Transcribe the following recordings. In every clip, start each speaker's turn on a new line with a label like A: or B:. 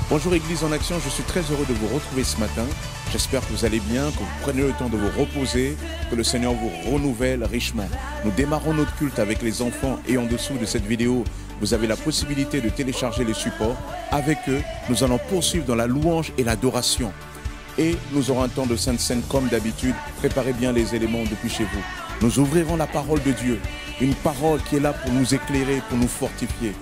A: Bonjour Église en Action, je suis très heureux de vous retrouver ce matin. J'espère que vous allez bien, que vous prenez le temps de vous reposer, que le Seigneur vous renouvelle richement. Nous démarrons notre culte avec les enfants et en dessous de cette vidéo, vous avez la possibilité de télécharger les supports. Avec eux, nous allons poursuivre dans la louange et l'adoration. Et nous aurons un temps de Sainte Seine comme d'habitude. Préparez bien les éléments depuis chez vous. Nous ouvrirons la parole de Dieu, une parole qui est là pour nous éclairer, pour nous fortifier.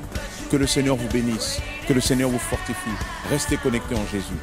A: Que le Seigneur vous bénisse, que le Seigneur vous fortifie. Restez connectés en Jésus.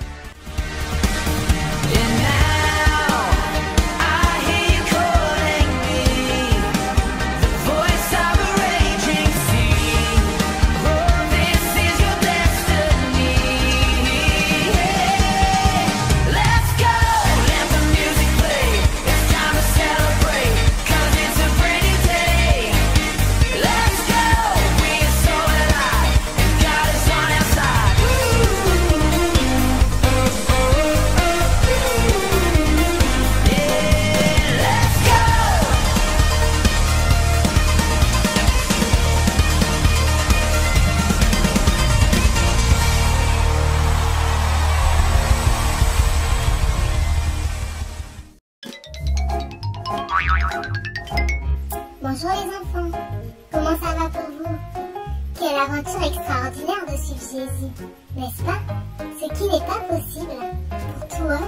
B: Bonjour les enfants, comment ça va pour vous? Quelle aventure extraordinaire de suivre Jésus, n'est-ce pas? Ce qui n'est pas possible pour toi,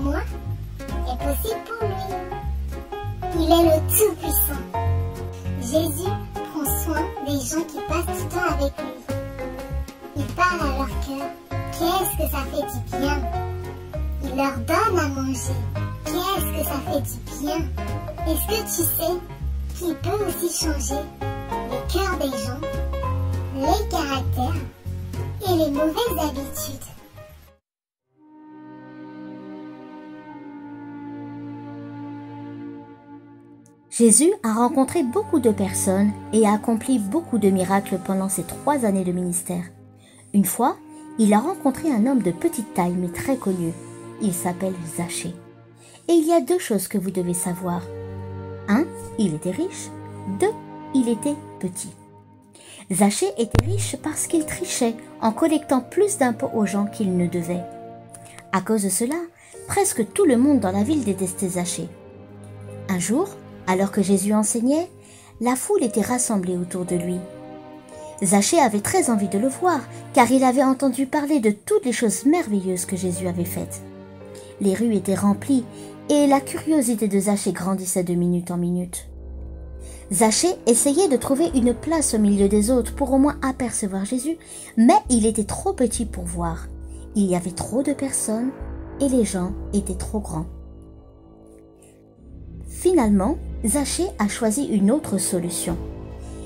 B: moi, est possible pour lui. Il est le Tout-Puissant. Jésus prend soin des gens qui passent du temps avec lui. Il parle à leur cœur. Qu'est-ce que ça fait du bien? Il leur donne à manger. Qu'est-ce que ça fait du bien? Est-ce que tu sais qu'il peut aussi changer le cœur des gens, les caractères et les mauvaises habitudes?
C: Jésus a rencontré beaucoup de personnes et a accompli beaucoup de miracles pendant ses 3 années de ministère. Une fois, il a rencontré un homme de petite taille mais très connu. Il s'appelle Zachée. Et il y a 2 choses que vous devez savoir. 1, il était riche. 2, il était petit. Zachée était riche parce qu'il trichait en collectant plus d'impôts aux gens qu'il ne devait. À cause de cela, presque tout le monde dans la ville détestait Zachée. Un jour, alors que Jésus enseignait, la foule était rassemblée autour de lui. Zachée avait très envie de le voir, car il avait entendu parler de toutes les choses merveilleuses que Jésus avait faites. Les rues étaient remplies et la curiosité de Zachée grandissait de minute en minute. Zachée essayait de trouver une place au milieu des autres pour au moins apercevoir Jésus, mais il était trop petit pour voir. Il y avait trop de personnes et les gens étaient trop grands. Finalement, Zachée a choisi une autre solution.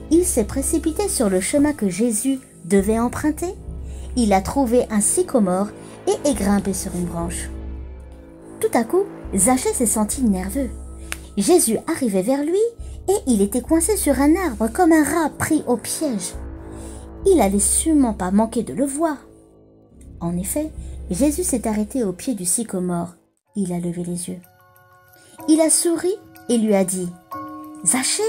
C: Il s'est précipité sur le chemin que Jésus devait emprunter. Il a trouvé un sycomore et est grimpé sur une branche. Tout à coup, Zachée s'est senti nerveux. Jésus arrivait vers lui et il était coincé sur un arbre comme un rat pris au piège. Il allait sûrement pas manquer de le voir. En effet, Jésus s'est arrêté au pied du sycomore. Il a levé les yeux. Il a souri et lui a dit « Zachée,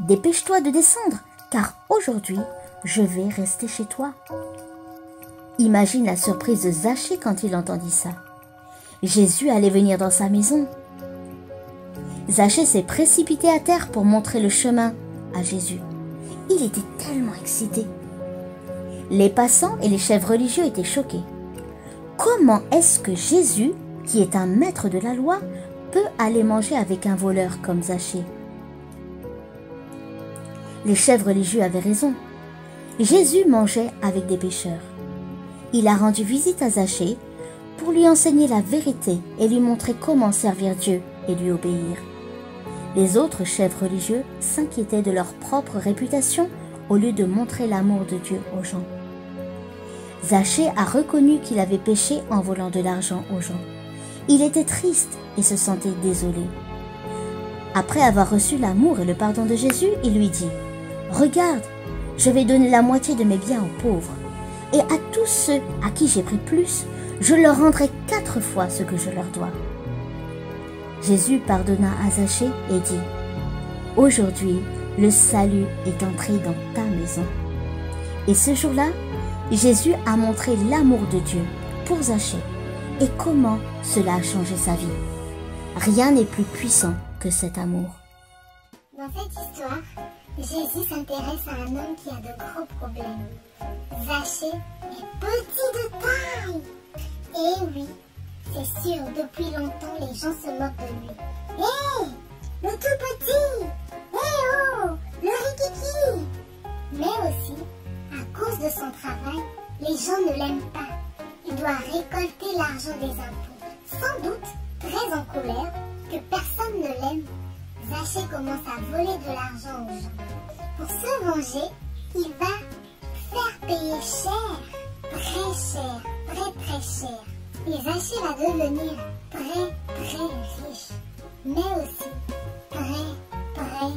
C: dépêche-toi de descendre, car aujourd'hui, je vais rester chez toi. » Imagine la surprise de Zachée quand il entendit ça. Jésus allait venir dans sa maison. Zachée s'est précipité à terre pour montrer le chemin à Jésus. Il était tellement excité. Les passants et les chefs religieux étaient choqués. Comment est-ce que Jésus, qui est un maître de la loi, peut aller manger avec un voleur comme Zachée? Les chefs religieux avaient raison. Jésus mangeait avec des pécheurs. Il a rendu visite à Zachée pour lui enseigner la vérité et lui montrer comment servir Dieu et lui obéir. Les autres chefs religieux s'inquiétaient de leur propre réputation au lieu de montrer l'amour de Dieu aux gens. Zachée a reconnu qu'il avait péché en volant de l'argent aux gens. Il était triste et se sentait désolé. Après avoir reçu l'amour et le pardon de Jésus, il lui dit « Regarde, je vais donner la moitié de mes biens aux pauvres, et à tous ceux à qui j'ai pris plus, je leur rendrai 4 fois ce que je leur dois. » Jésus pardonna à Zachée et dit « Aujourd'hui, le salut est entré dans ta maison. » Et ce jour-là, Jésus a montré l'amour de Dieu pour Zachée et comment cela a changé sa vie. Rien n'est plus puissant que cet amour.
B: Dans cette histoire, Jésus s'intéresse à un homme qui a de gros problèmes. Zachée est petit de taille. Et oui, c'est sûr, depuis longtemps, les gens se moquent de lui. Hé, le tout petit! Hé oh, le rikiki! Mais aussi, à cause de son travail, les gens ne l'aiment pas. Il doit récolter l'argent des impôts. Sans doute, très en colère, que personne ne l'aime, Zachée commence à voler de l'argent aux gens. Pour se venger, il va faire payer cher, très cher, très cher. Et Zachée va devenir très riche, mais aussi très seul.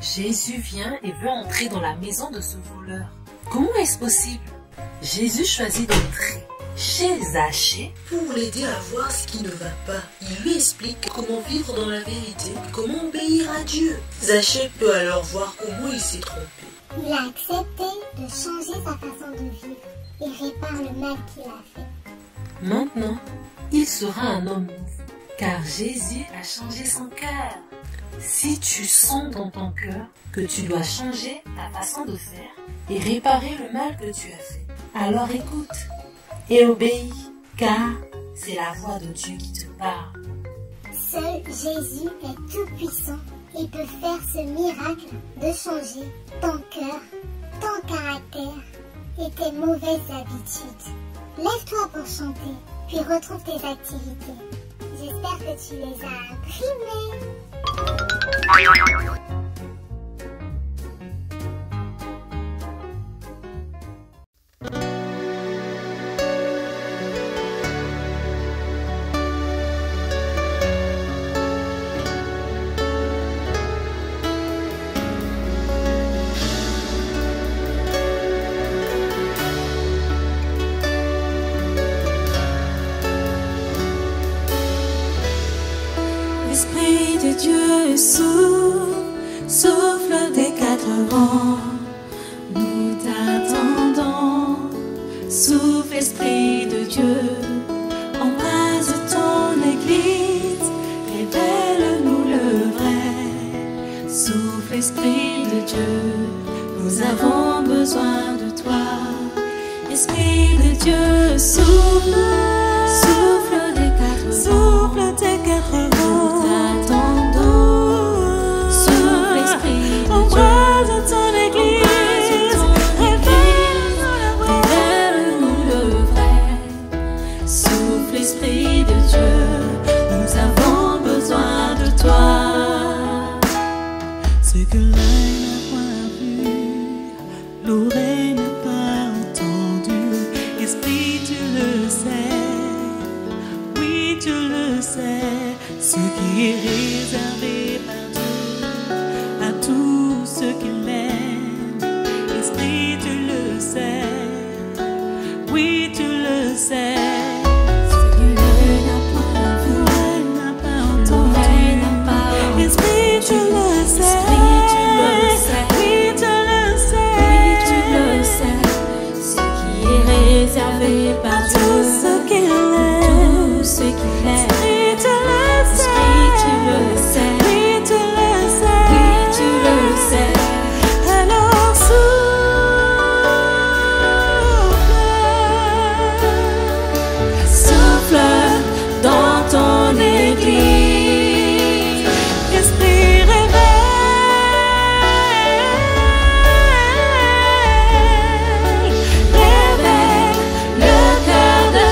D: Jésus vient et veut entrer dans la maison de ce voleur. Comment est-ce possible? Jésus choisit d'entrer chez Zachée
E: pour l'aider à voir ce qui ne va pas. Il lui explique comment vivre dans la vérité, comment obéir à Dieu. Zachée peut alors voir comment il s'est trompé.
B: Il a accepté de changer sa façon de vivre et répare le mal qu'il a fait.
D: Maintenant, il sera un homme nouveau, car Jésus a changé son cœur. Si tu sens dans ton cœur que tu dois changer ta façon de faire et réparer le mal que tu as fait, alors écoute et obéis, car c'est la voix de Dieu qui te parle.
B: Seul Jésus est tout puissant et peut faire ce miracle de changer ton cœur, ton caractère et tes mauvaises habitudes. Lève-toi pour chanter, puis retrouve tes activités. J'espère que tu les as imprimées.
F: L'Esprit de Dieu souffle des quatre vents. Nous t'attendons, souffle Esprit de Dieu, embrase ton Église, révèle-nous le vrai. Souffle Esprit de Dieu, nous avons besoin de toi. Esprit de Dieu, souffle des quatre vents. Souffle des quatre vents. Nous t'attendons, souffle Esprit de Dieu, embrase ton Église, révèle-nous le vrai. Souffle Esprit de Dieu, nous avons besoin de toi. Ce que l'œil n'a point vu, l'oreille n'a pas entendu, Esprit tu le sais, oui tu le sais, ce qui est réservé par Dieu à tous ceux qui l'aiment. Esprit tu le sais, oui tu le sais. Ce que l'œil n'a pas vu, l'oreille n'a pas entendu, Esprit tu le sais, oui tu le sais, ce qui est réservé par Dieu, tous ceux qui l'aiment, tous ceux qui l'aiment. Esprit tu le sais, oui tu le sais, oui tu le sais. Alors souffle dans ton Église. Esprit révèle le cœur de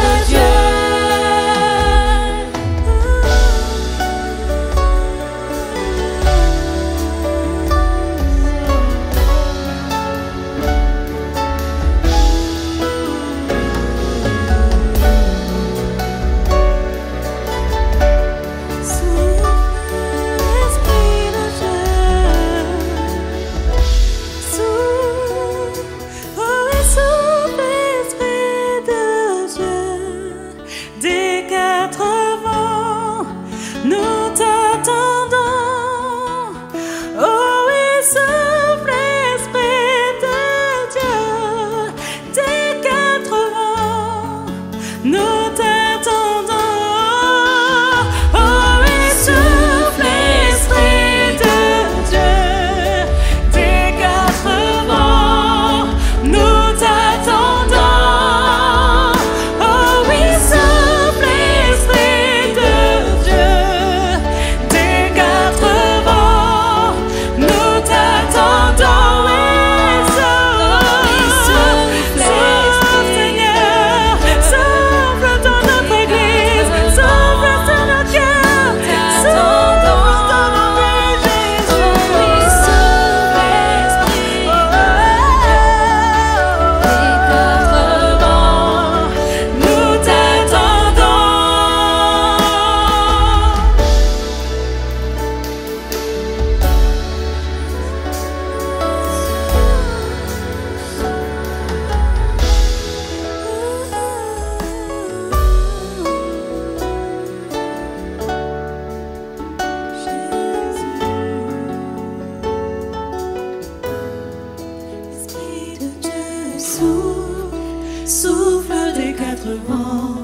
F: Souffle des quatre vents,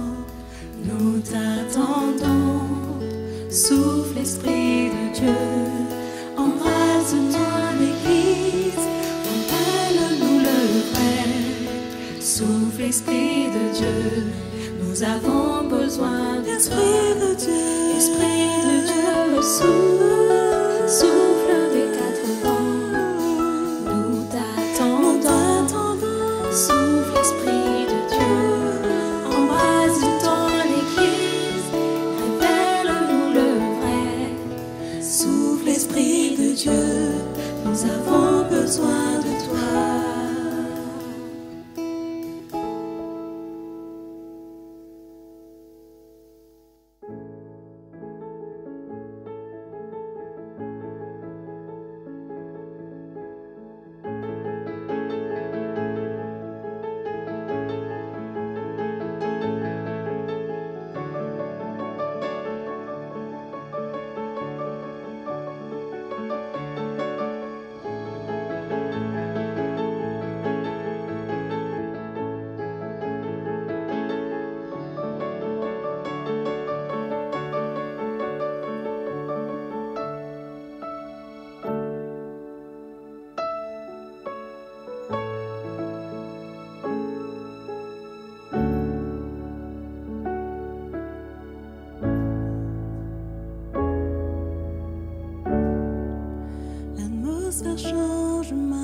F: nous t'attendons. Souffle Esprit de Dieu, embrase-toi l'Église, rappelle-nous le vrai. Souffle Esprit de Dieu, nous avons besoin d'Esprit de Dieu. Esprit de Dieu, souffle, souffle des quatre vents, nous t'attendons. Souffle Esprit de Dieu, embrase-toi l'Église, révèle-nous le vrai. Souffle Esprit de Dieu, nous avons besoin de toi. L'atmosphère change maintenant,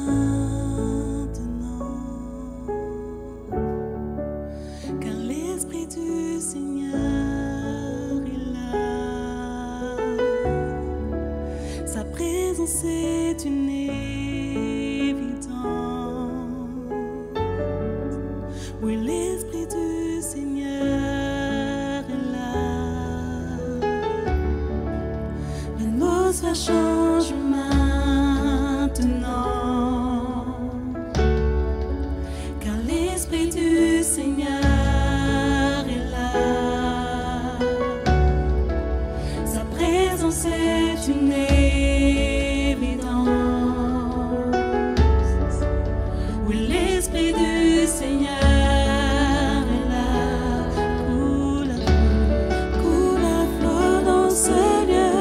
F: car l'Esprit du Seigneur est là. Sa présence est une évidence. Oui, l'Esprit du Seigneur est là. L'atmosphère change maintenant, car l'Esprit du Seigneur est là. Sa présence est une évidence. Oui, l'Esprit du Seigneur est là. Coule à flot dans ce lieu.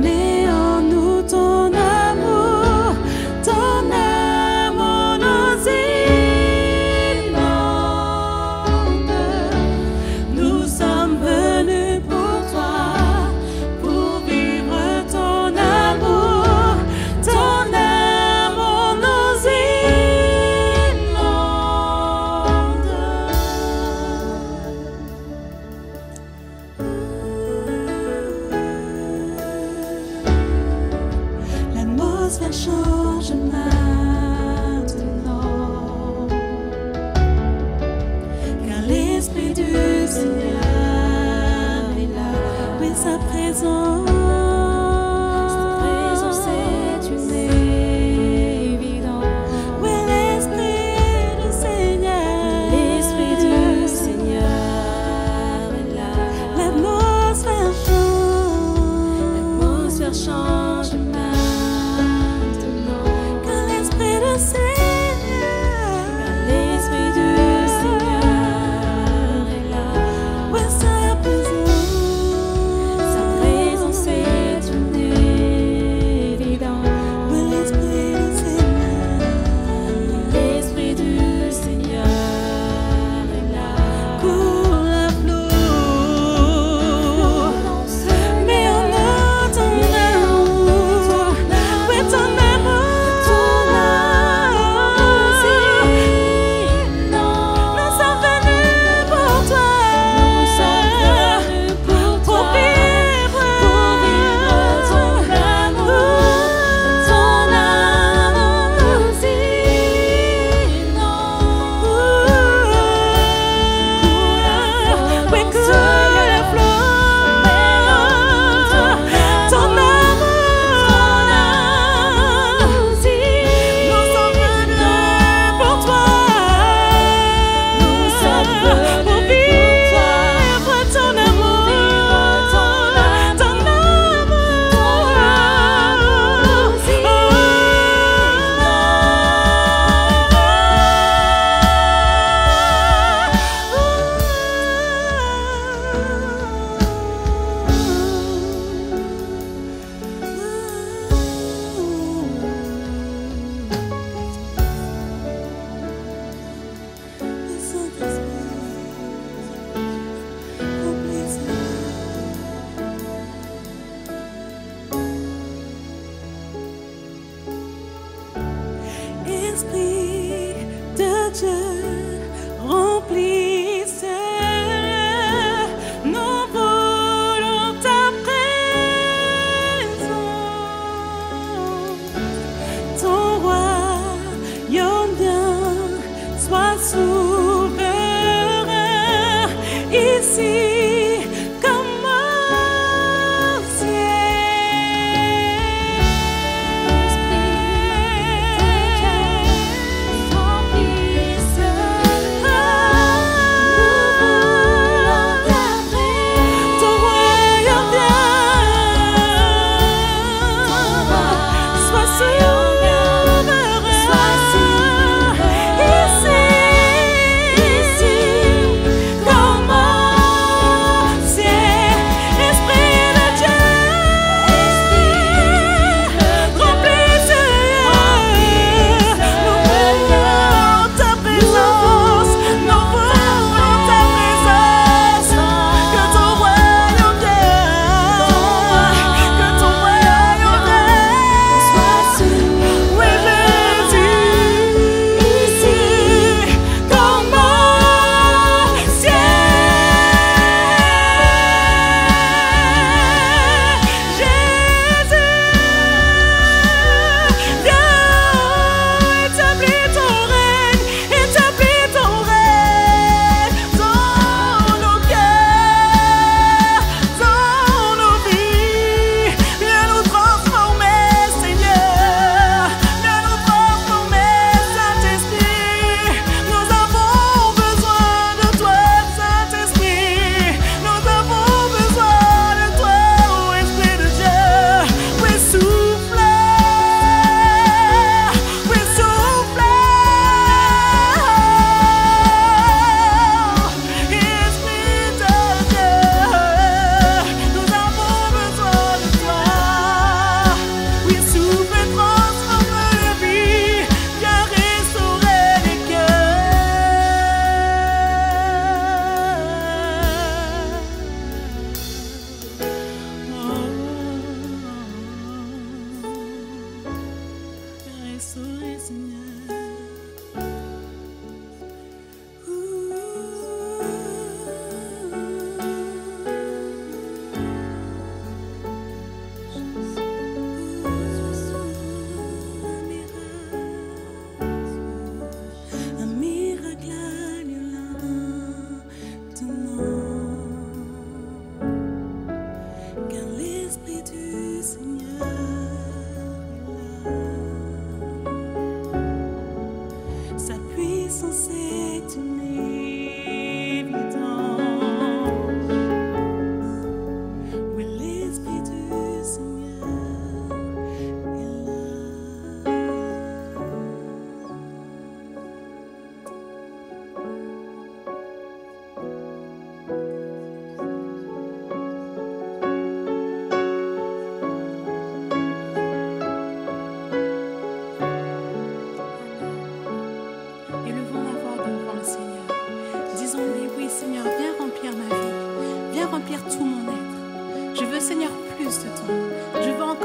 F: Mets en nous ton amour nous inonde.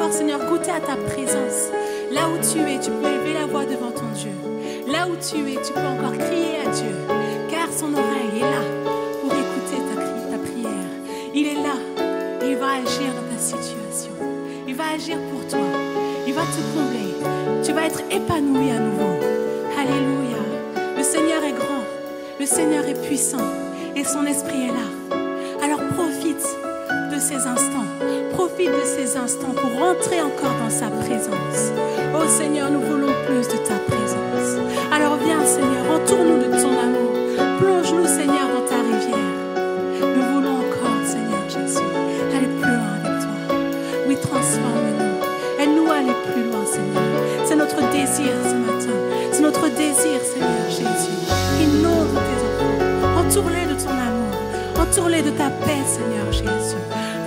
F: Seigneur, goûter à ta présence. Là où tu es, tu peux élever la voix devant ton Dieu. Là où tu es, tu peux encore crier à Dieu, car son oreille est là pour écouter ta prière. Il est là et il va agir dans ta situation. Il va agir pour toi. Il va te combler. Tu vas être épanoui à nouveau. Alléluia. Le Seigneur est grand. Le Seigneur est puissant et son esprit est là. Alors profite de ces instants. Profite de ces instants pour rentrer encore dans sa présence. Oh Seigneur, nous voulons plus de ta présence. Alors viens Seigneur, entoure-nous de ton amour. Plonge-nous Seigneur dans ta rivière. Nous voulons encore Seigneur Jésus aller plus loin avec toi. Oui, transforme-nous. Aide-nous à aller plus loin Seigneur. C'est notre désir ce matin. C'est notre désir Seigneur Jésus. Inonde tes enfants. Entoure-les de ton amour. Entoure-les de ta paix Seigneur Jésus.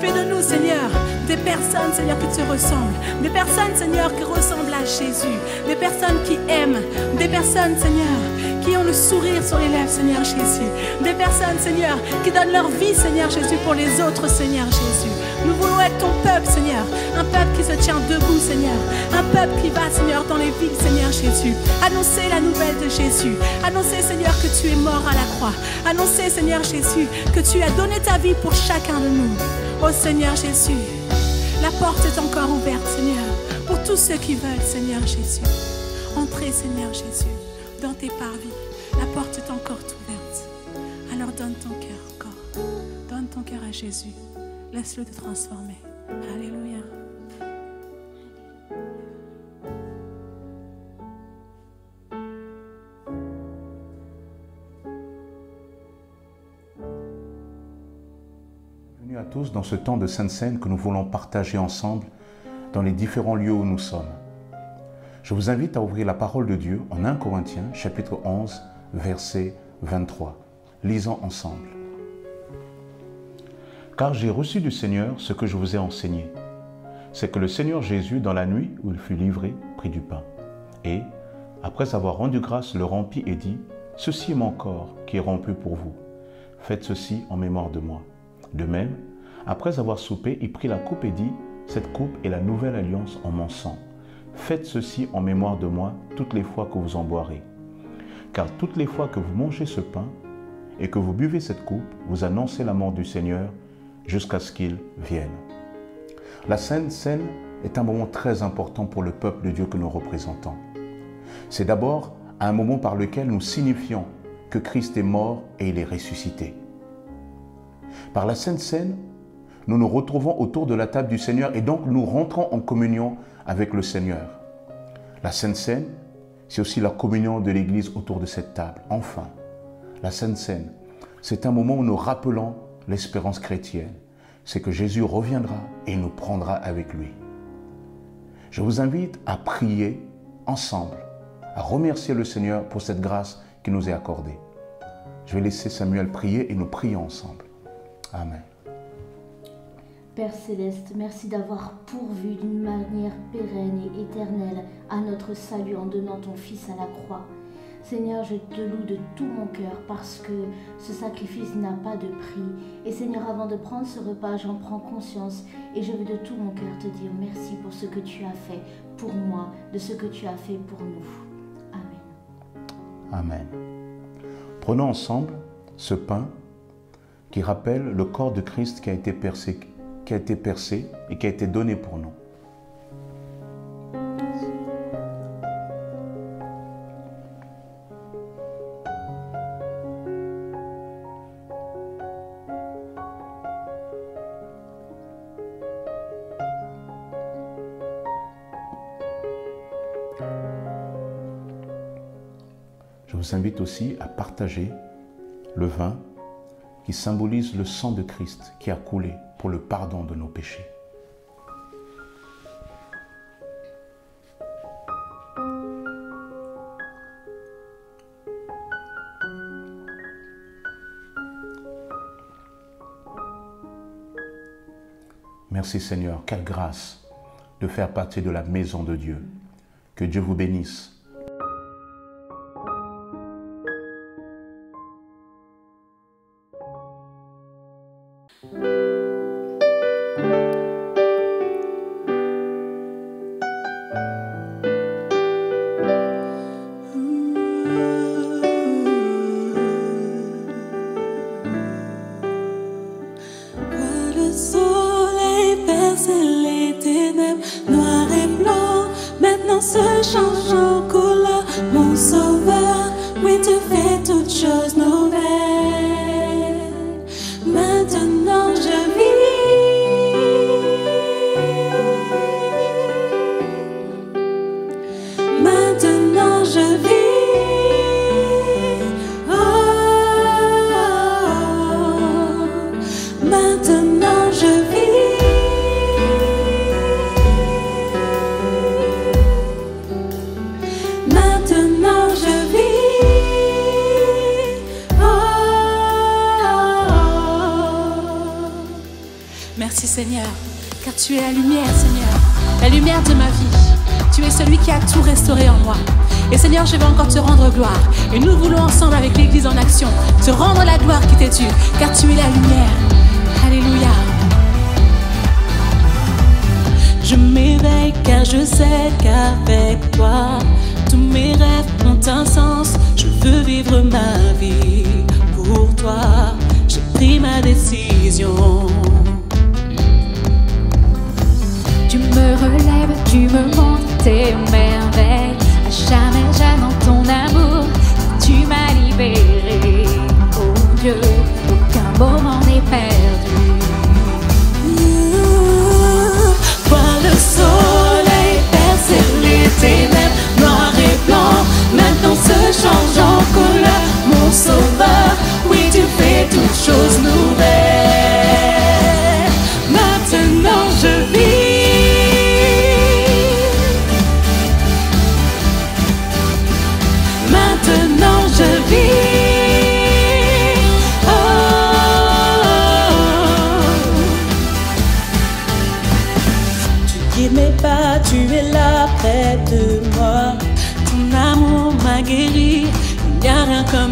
F: Fais de nous, Seigneur, des personnes, Seigneur, qui te ressemblent. Des personnes, Seigneur, qui ressemblent à Jésus. Des personnes qui aiment. Des personnes, Seigneur, qui ont le sourire sur les lèvres, Seigneur Jésus. Des personnes, Seigneur, qui donnent leur vie, Seigneur Jésus, pour les autres, Seigneur Jésus. Nous voulons être ton peuple, Seigneur. Un peuple qui se tient debout, Seigneur. Un peuple qui va, Seigneur, dans les villes, Seigneur Jésus. Annoncer la nouvelle de Jésus. Annoncer, Seigneur, que tu es mort à la croix. Annoncer, Seigneur Jésus, que tu as donné ta vie pour chacun de nous. Oh Seigneur Jésus, la porte est encore ouverte, Seigneur, pour tous ceux qui veulent, Seigneur Jésus. Entrez, Seigneur Jésus, dans tes parvis. La porte est encore ouverte. Alors donne ton cœur encore. ton cœur à Jésus. Laisse-le te transformer. Alléluia.
A: Bienvenue à tous dans ce temps de Sainte Seine que nous voulons partager ensemble dans les différents lieux où nous sommes. Je vous invite à ouvrir la parole de Dieu en 1 Corinthiens, chapitre 11, verset 23. Lisons ensemble. Car j'ai reçu du Seigneur ce que je vous ai enseigné. C'est que le Seigneur Jésus, dans la nuit où il fut livré, prit du pain. Et, après avoir rendu grâce, le rompit et dit, « Ceci est mon corps qui est rompu pour vous. Faites ceci en mémoire de moi. » De même, après avoir soupé, il prit la coupe et dit, « Cette coupe est la nouvelle alliance en mon sang. Faites ceci en mémoire de moi toutes les fois que vous en boirez. Car toutes les fois que vous mangez ce pain et que vous buvez cette coupe, vous annoncez la mort du Seigneur jusqu'à ce qu'il vienne. » La Sainte Seine est un moment très important pour le peuple de Dieu que nous représentons. C'est d'abord un moment par lequel nous signifions que Christ est mort et il est ressuscité. Par la Sainte Seine, nous nous retrouvons autour de la table du Seigneur et donc nous rentrons en communion avec le Seigneur. La Sainte Seine, c'est aussi la communion de l'Église autour de cette table. Enfin, la Sainte Seine, c'est un moment où nous rappelons l'espérance chrétienne. C'est que Jésus reviendra et nous prendra avec lui. Je vous invite à prier ensemble, à remercier le Seigneur pour cette grâce qui nous est accordée. Je vais laisser Samuel prier et nous prions ensemble. Amen.
C: Père Céleste, merci d'avoir pourvu d'une manière pérenne et éternelle à notre salut en donnant ton Fils à la croix. Seigneur, je te loue de tout mon cœur parce que ce sacrifice n'a pas de prix. Et Seigneur, avant de prendre ce repas, j'en prends conscience et je veux de tout mon cœur te dire merci pour ce que tu as fait pour moi, de ce que tu as fait pour nous. Amen.
A: Amen. Prenons ensemble ce pain qui rappelle le corps de Christ qui a été percé et qui a été donné pour nous. Je vous invite aussi à partager le vin qui symbolise le sang de Christ qui a coulé pour le pardon de nos péchés. Merci Seigneur, quelle grâce de faire partie de la maison de Dieu. Que Dieu vous bénisse.
F: Se change en couleur, mon sauveur, oui tu fais toutes choses nouvelles. Maintenant je vis, maintenant je vis, oh, maintenant je vis. Merci Seigneur, car tu es la lumière Seigneur, la lumière de ma vie. Tu es celui qui a tout restauré en moi. Et Seigneur, je vais encore te rendre gloire. Et nous voulons ensemble avec l'Église en action te rendre la gloire qui t'est due, car tu es la lumière. Alléluia. Je m'éveille car je sais qu'avec toi, tous mes rêves ont un sens. Je veux vivre ma vie pour toi. J'ai pris ma décision.
G: Tu me relèves, tu me montres tes merveilles. À jamais j'annonce ton amour, tu m'as libéré. Oh Dieu, aucun moment n'est perdu.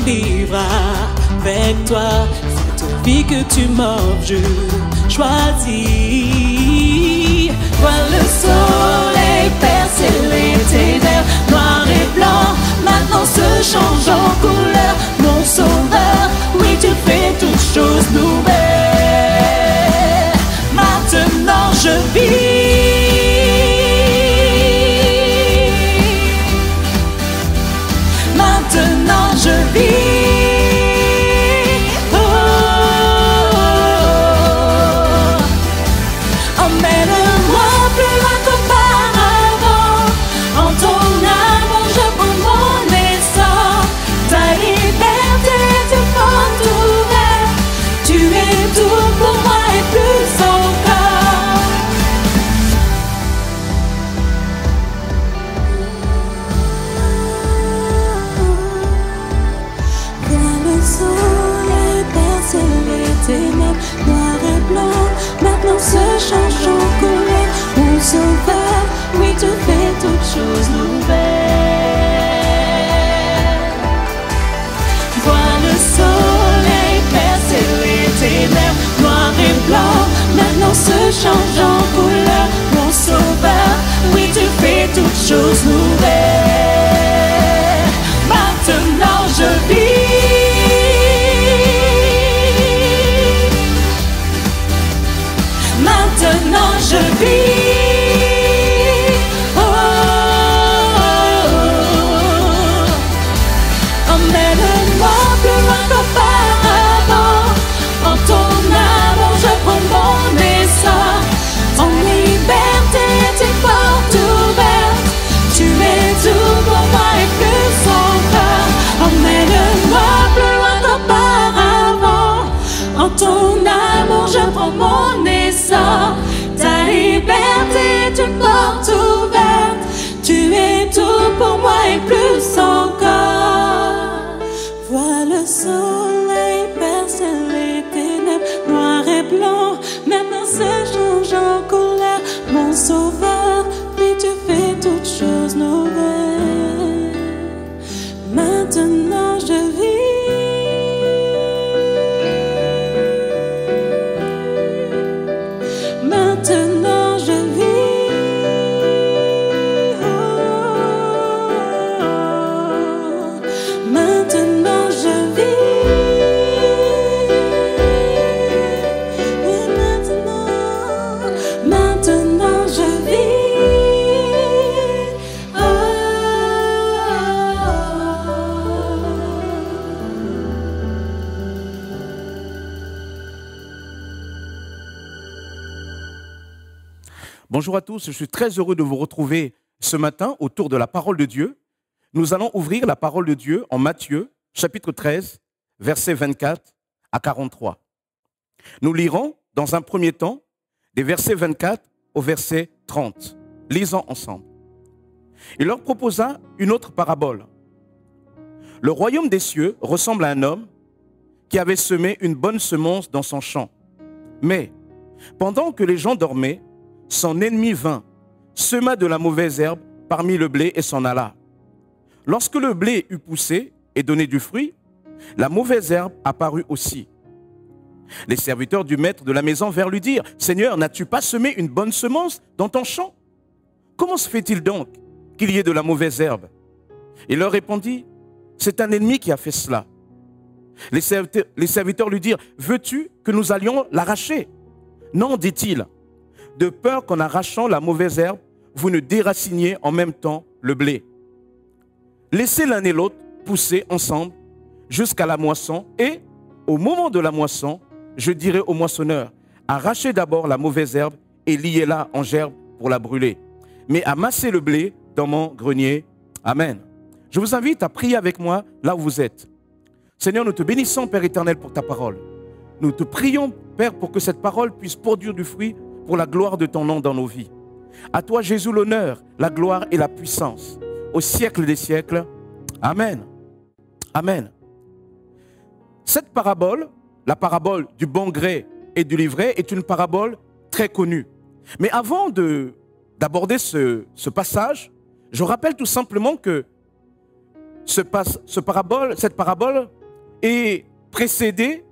F: vivre avec toi. Cette vie que tu m'offres, je choisis. Vois le soleil percer les ténèbres, noir et blanc, maintenant se change en couleur. Mon sauveur, oui tu fais toutes choses nouvelles. Maintenant je vis. Maintenant je vis. Emmène-moi plus loin qu'auparavant. En ton amour je prends mon essor. Ta liberté est une porte ouverte. Tu es tout pour moi et plus encore. Viens le soleil percer les ténèbres, noir et blanc, maintenant se change en couleur. Mon sauveur, oui tu fais toutes choses nouvelles. Vois le soleil percer les ténèbres, noir et blanc, maintenant se change en couleur. Mon sauveur, oui tu fais toutes choses nouvelles. Maintenant je vis. Maintenant je vis. Oh, oh, oh. Emmène-moi plus loin qu'auparavant. En ton amour je prends mon essor. En liberté est une porte ouverte. Tu es tout pour moi et plus encore. Emmène-moi plus loin qu'auparavant. En ton amour je prends mon essor. Ta liberté est une porte ouverte. Tu es tout pour moi et plus encore. Vois le soleil percer les ténèbres, noir et blanc, maintenant se change en couleur. Mon sauveur, oui tu fais toutes choses nouvelles. Maintenant je vis. Maintenant je vis. Oh, maintenant je vis. Et maintenant je vis. Oh.
A: Bonjour à tous, je suis très heureux de vous retrouver ce matin autour de la parole de Dieu. Nous allons ouvrir la parole de Dieu en Matthieu, chapitre 13, versets 24 à 43. Nous lirons dans un premier temps des versets 24 au verset 30. Lisons ensemble. Il leur proposa une autre parabole. Le royaume des cieux ressemble à un homme qui avait semé une bonne semence dans son champ. Mais pendant que les gens dormaient, son ennemi vint, sema de la mauvaise herbe parmi le blé et s'en alla. Lorsque le blé eut poussé et donné du fruit, la mauvaise herbe apparut aussi. Les serviteurs du maître de la maison vinrent lui dire, « Seigneur, n'as-tu pas semé une bonne semence dans ton champ? Comment se fait-il donc qu'il y ait de la mauvaise herbe ?» Il leur répondit, « C'est un ennemi qui a fait cela. » Les serviteurs lui dirent, « Veux-tu que nous allions l'arracher ?» Non, dit-il, de peur qu'en arrachant la mauvaise herbe, vous ne déraciniez en même temps le blé. Laissez l'un et l'autre pousser ensemble jusqu'à la moisson et, au moment de la moisson, je dirai au moissonneur, arrachez d'abord la mauvaise herbe et liez-la en gerbe pour la brûler. Mais amassez le blé dans mon grenier. Amen. Je vous invite à prier avec moi là où vous êtes. Seigneur, nous te bénissons, Père éternel, pour ta parole. Nous te prions, Père, pour que cette parole puisse produire du fruit pour la gloire de ton nom dans nos vies. À toi, Jésus, l'honneur, la gloire et la puissance, au siècle des siècles. Amen. Amen. Cette parabole, la parabole du bon gré et du livret, est une parabole très connue. Mais avant d'aborder ce passage, je rappelle tout simplement que cette parabole est précédée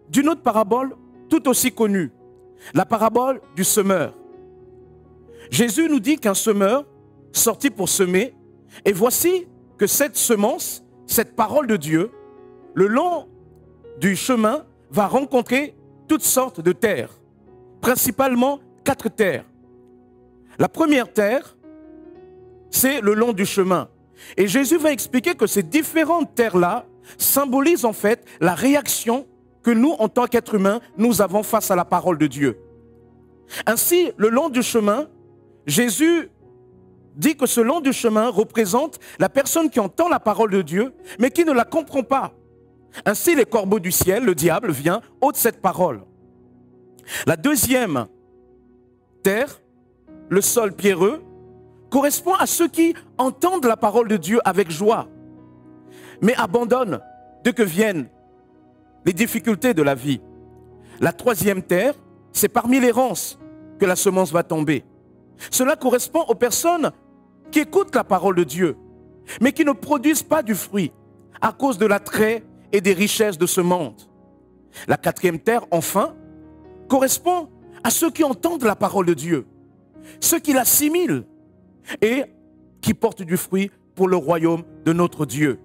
A: d'une autre parabole tout aussi connue, la parabole du semeur. Jésus nous dit qu'un semeur sortit pour semer, et voici que cette semence, cette parole de Dieu, le long du chemin, va rencontrer toutes sortes de terres, principalement 4 terres. La première terre, c'est le long du chemin. Et Jésus va expliquer que ces différentes terres-là symbolisent en fait la réaction que nous, en tant qu'êtres humains, nous avons face à la parole de Dieu. Ainsi, le long du chemin, Jésus dit que ce long du chemin représente la personne qui entend la parole de Dieu, mais qui ne la comprend pas. Ainsi, les corbeaux du ciel, le diable, vient ôte cette parole. La deuxième terre, le sol pierreux, correspond à ceux qui entendent la parole de Dieu avec joie, mais abandonnent dès que viennent les difficultés de la vie. La troisième terre, c'est parmi les ronces que la semence va tomber. Cela correspond aux personnes qui écoutent la parole de Dieu, mais qui ne produisent pas du fruit à cause de l'attrait et des richesses de ce monde. La quatrième terre, enfin, correspond à ceux qui entendent la parole de Dieu, ceux qui l'assimilent et qui portent du fruit pour le royaume de notre Dieu.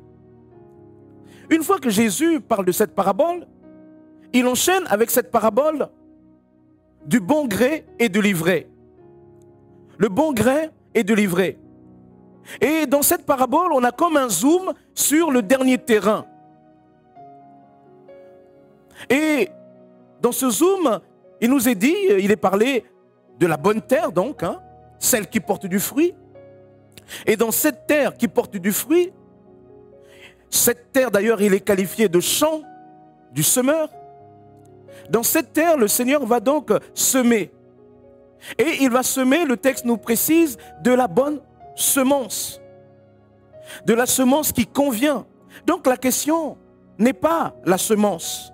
A: Une fois que Jésus parle de cette parabole, il enchaîne avec cette parabole du bon gré et de l'ivraie. Le bon gré et de l'ivraie. Et dans cette parabole, on a comme un zoom sur le dernier terrain. Et dans ce zoom, il nous est dit, il est parlé de la bonne terre donc, celle qui porte du fruit. Et dans cette terre qui porte du fruit, cette terre d'ailleurs il est qualifié de champ du semeur. Dans cette terre, le Seigneur va donc semer. Et il va semer, le texte nous précise, de la bonne semence. De la semence qui convient. Donc la question n'est pas la semence.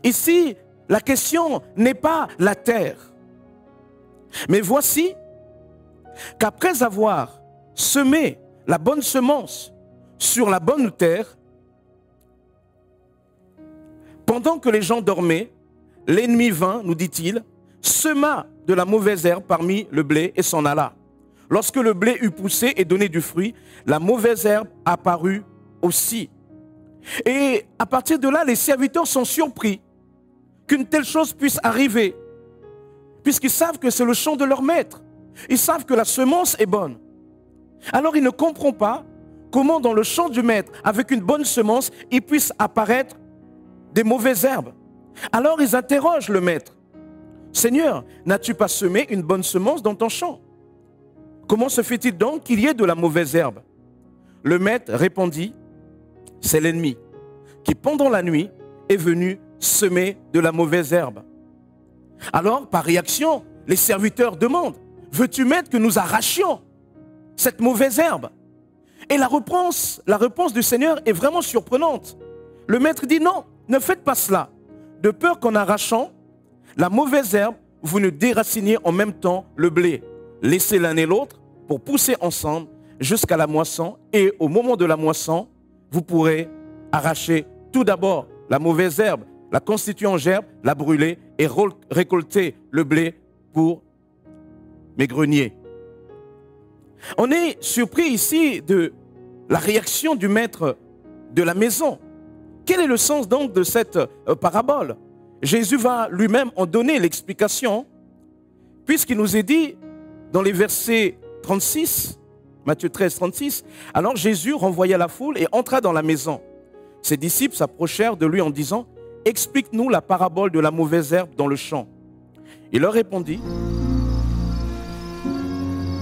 A: Ici, la question n'est pas la terre. Mais voici qu'après avoir semé la bonne semence sur la bonne terre, pendant que les gens dormaient, l'ennemi vint, nous dit-il, sema de la mauvaise herbe parmi le blé et s'en alla. Lorsque le blé eut poussé et donné du fruit, la mauvaise herbe apparut aussi. Et à partir de là, les serviteurs sont surpris qu'une telle chose puisse arriver, puisqu'ils savent que c'est le champ de leur maître. Ils savent que la semence est bonne. Alors ils ne comprennent pas comment dans le champ du maître, avec une bonne semence, il puisse apparaître des mauvaises herbes. Alors ils interrogent le maître. Seigneur, n'as-tu pas semé une bonne semence dans ton champ? Comment se fait-il donc qu'il y ait de la mauvaise herbe? Le maître répondit, c'est l'ennemi qui pendant la nuit est venu semer de la mauvaise herbe. Alors par réaction, les serviteurs demandent, veux-tu maître que nous arrachions cette mauvaise herbe? Et la réponse du Seigneur est vraiment surprenante. Le maître dit non, ne faites pas cela, de peur qu'en arrachant la mauvaise herbe, vous ne déraciniez en même temps le blé. Laissez l'un et l'autre pour pousser ensemble jusqu'à la moisson. Et au moment de la moisson, vous pourrez arracher tout d'abord la mauvaise herbe, la constituer en gerbe, la brûler et récolter le blé pour mes greniers. On est surpris ici de la réaction du maître de la maison. Quel est le sens donc de cette parabole? Jésus va lui-même en donner l'explication, puisqu'il nous est dit dans les versets 36, Matthieu 13, 36, alors Jésus renvoya la foule et entra dans la maison. Ses disciples s'approchèrent de lui en disant, explique-nous la parabole de la mauvaise herbe dans le champ. Il leur répondit,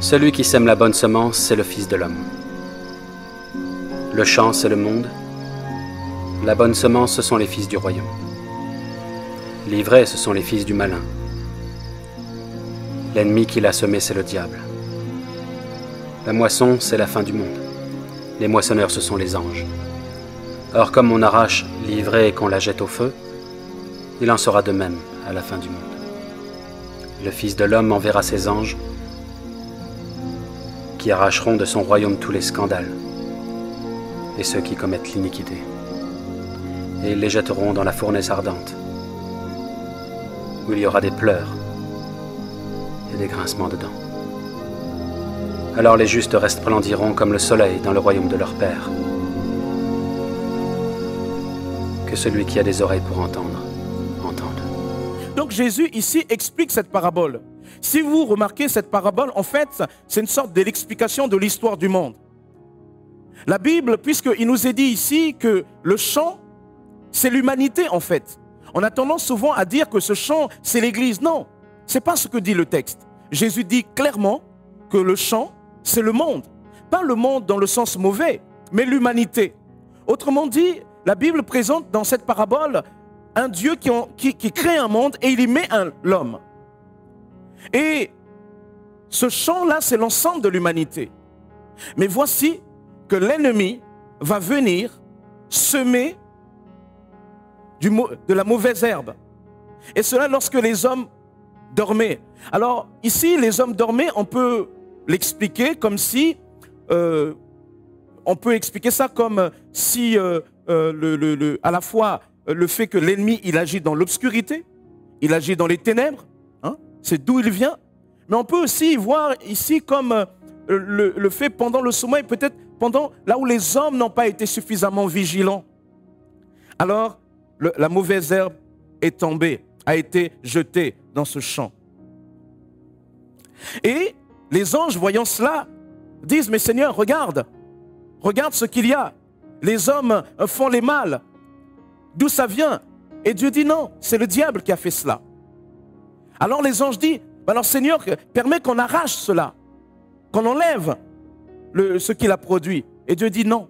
H: celui qui sème la bonne semence, c'est le Fils de l'homme. Le champ, c'est le monde. La bonne semence, ce sont les fils du royaume. L'ivraie, ce sont les fils du malin. L'ennemi qui l'a semé, c'est le diable. La moisson, c'est la fin du monde. Les moissonneurs, ce sont les anges. Or, comme on arrache l'ivraie et qu'on la jette au feu, il en sera de même à la fin du monde. Le Fils de l'homme enverra ses anges qui arracheront de son royaume tous les scandales et ceux qui commettent l'iniquité. et ils les jetteront dans la fournaise ardente, où il y aura des pleurs et des grincements de dents. Alors les justes resplendiront comme le soleil dans le royaume de leur Père. Que celui qui a des oreilles pour entendre, entende.
A: Donc Jésus ici explique cette parabole. Si vous remarquez cette parabole, en fait, c'est une sorte de l'explication de l'histoire du monde. La Bible, puisqu'il nous est dit ici que le champ, c'est l'humanité en fait. On a tendance souvent à dire que ce champ, c'est l'Église. Non, ce n'est pas ce que dit le texte. Jésus dit clairement que le champ, c'est le monde. Pas le monde dans le sens mauvais, mais l'humanité. Autrement dit, la Bible présente dans cette parabole un Dieu qui crée un monde et il y met l'homme. Et ce champ-là, c'est l'ensemble de l'humanité. Mais voici que l'ennemi va venir semer de la mauvaise herbe. Et cela lorsque les hommes dormaient. Alors ici, les hommes dormaient, on peut l'expliquer comme si, on peut expliquer ça comme si à la fois le fait que l'ennemi il agit dans l'obscurité, il agit dans les ténèbres, hein, c'est d'où il vient. Mais on peut aussi voir ici comme le fait pendant le sommeil, peut-être pendant là où les hommes n'ont pas été suffisamment vigilants. Alors la mauvaise herbe est tombée, a été jetée dans ce champ. Et les anges, voyant cela, disent, mais Seigneur, regarde ce qu'il y a. Les hommes font les mal. D'où ça vient? Et Dieu dit non, c'est le diable qui a fait cela. Alors les anges disent, alors Seigneur, permets qu'on arrache cela, qu'on enlève ce qu'il a produit. Et Dieu dit non,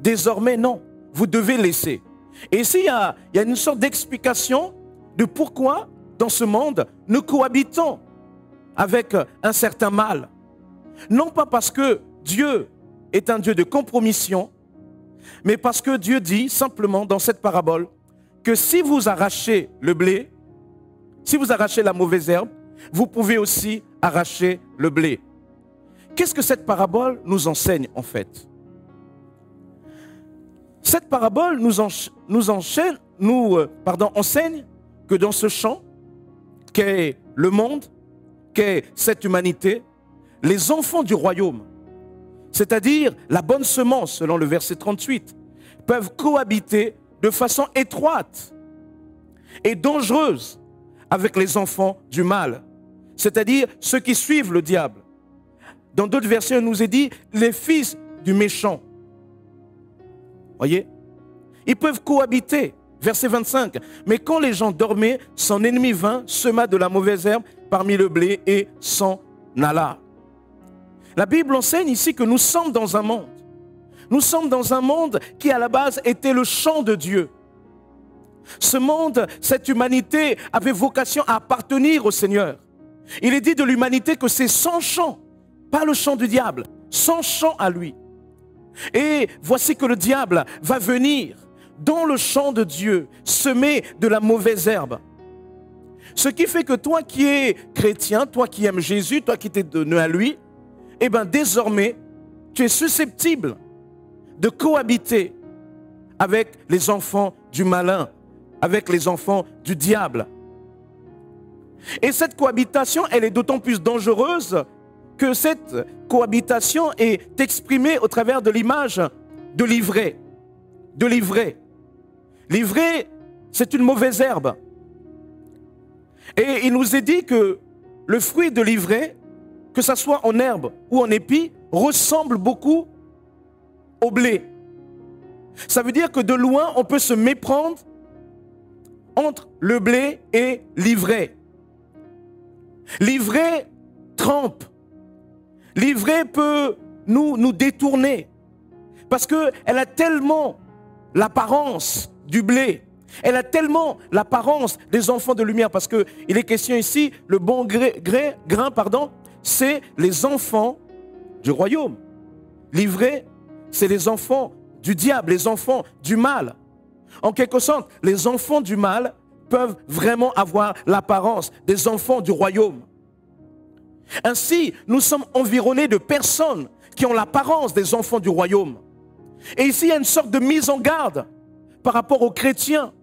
A: désormais non, vous devez laisser. Et ici, il y a une sorte d'explication de pourquoi, dans ce monde, nous cohabitons avec un certain mal. Non pas parce que Dieu est un Dieu de compromission, mais parce que Dieu dit simplement dans cette parabole que si vous arrachez le blé, si vous arrachez la mauvaise herbe, vous pouvez aussi arracher le blé. Qu'est-ce que cette parabole nous enseigne en fait? Cette parabole enseigne que dans ce champ, qu'est le monde, qu'est cette humanité, les enfants du royaume, c'est-à-dire la bonne semence, selon le verset 38, peuvent cohabiter de façon étroite et dangereuse avec les enfants du mal, c'est-à-dire ceux qui suivent le diable. Dans d'autres versets, il nous est dit les fils du méchant. Voyez? Ils peuvent cohabiter. Verset 25. Mais quand les gens dormaient, son ennemi vint, sema de la mauvaise herbe parmi le blé et s'en alla. La Bible enseigne ici que nous sommes dans un monde. Nous sommes dans un monde qui à la base était le champ de Dieu. Ce monde, cette humanité avait vocation à appartenir au Seigneur. Il est dit de l'humanité que c'est son champ, pas le champ du diable, son champ à lui. Et voici que le diable va venir dans le champ de Dieu, semer de la mauvaise herbe. Ce qui fait que toi qui es chrétien, toi qui aimes Jésus, toi qui t'es donné à lui, eh bien désormais, tu es susceptible de cohabiter avec les enfants du malin, avec les enfants du diable. Et cette cohabitation, elle est d'autant plus dangereuse que cette cohabitation est exprimée au travers de l'image de l'ivraie. De l'ivraie. L'ivraie, c'est une mauvaise herbe. Et il nous est dit que le fruit de l'ivraie, que ce soit en herbe ou en épi, ressemble beaucoup au blé. Ça veut dire que de loin, on peut se méprendre entre le blé et l'ivraie. L'ivraie trempe. L'ivraie peut nous détourner parce qu'elle a tellement l'apparence du blé, elle a tellement l'apparence des enfants de lumière, parce qu'il est question ici, le bon grain, c'est les enfants du royaume. L'ivraie, c'est les enfants du diable, les enfants du mal. En quelque sorte, les enfants du mal peuvent vraiment avoir l'apparence des enfants du royaume. Ainsi, nous sommes environnés de personnes qui ont l'apparence des enfants du royaume. Et ici, il y a une sorte de mise en garde
I: par rapport aux chrétiens.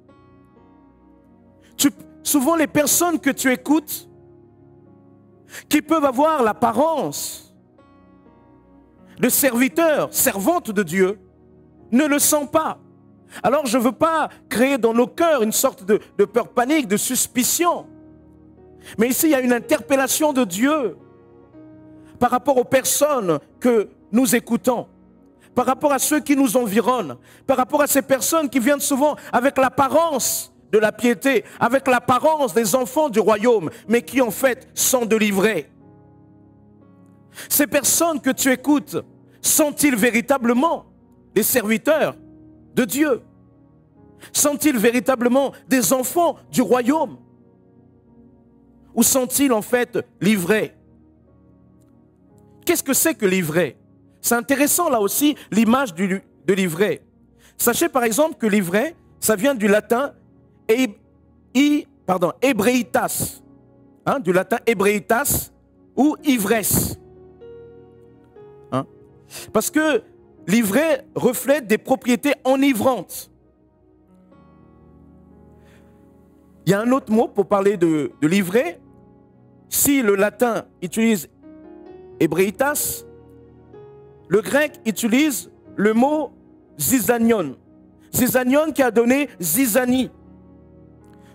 I: Souvent, les personnes que tu écoutes, qui peuvent avoir l'apparence de serviteurs, servantes de Dieu, ne le sont pas. Alors, je ne veux pas créer dans nos cœurs une sorte de peur panique, de suspicion. Mais ici, il y a une interpellation de Dieu par rapport aux personnes que nous écoutons, par rapport à ceux qui nous environnent, par rapport à ces personnes qui viennent souvent avec l'apparence de la piété, avec l'apparence des enfants du royaume, mais qui en fait sont délivrés. Ces personnes que tu écoutes, sont-ils véritablement des serviteurs de Dieu? Sont-ils véritablement des enfants du royaume? Ou sont-ils en fait livrés? Qu'est-ce que c'est que livrer? C'est intéressant là aussi l'image de livrer. Sachez par exemple que livrer, ça vient du latin ébréitas, du latin ébréitas ou ivresse. Parce que livrer reflète des propriétés enivrantes. Il y a un autre mot pour parler de livrer. Si le latin utilise ébréitas, le grec utilise le mot zizanion. Zizanion qui a donné zizanie.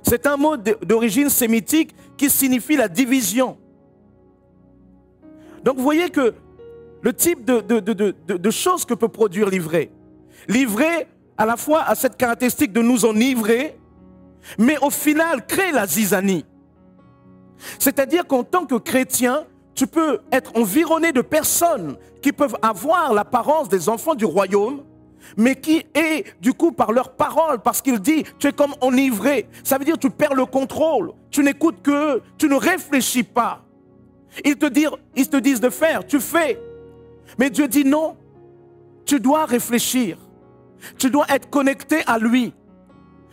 I: C'est un mot d'origine sémitique qui signifie la division. Donc vous voyez que le type de choses que peut produire livrer. Livrer à la fois a cette caractéristique de nous enivrer, mais au final crée la zizanie. C'est-à-dire qu'en tant que chrétien, tu peux être environné de personnes qui peuvent avoir l'apparence des enfants du royaume, mais qui est du coup par leur parole, parce qu'il dit, tu es comme enivré. Ça veut dire que tu perds le contrôle, tu n'écoutes que, tu ne réfléchis pas. Ils te disent de faire, tu fais. Mais Dieu dit non, tu dois réfléchir, tu dois être connecté à lui.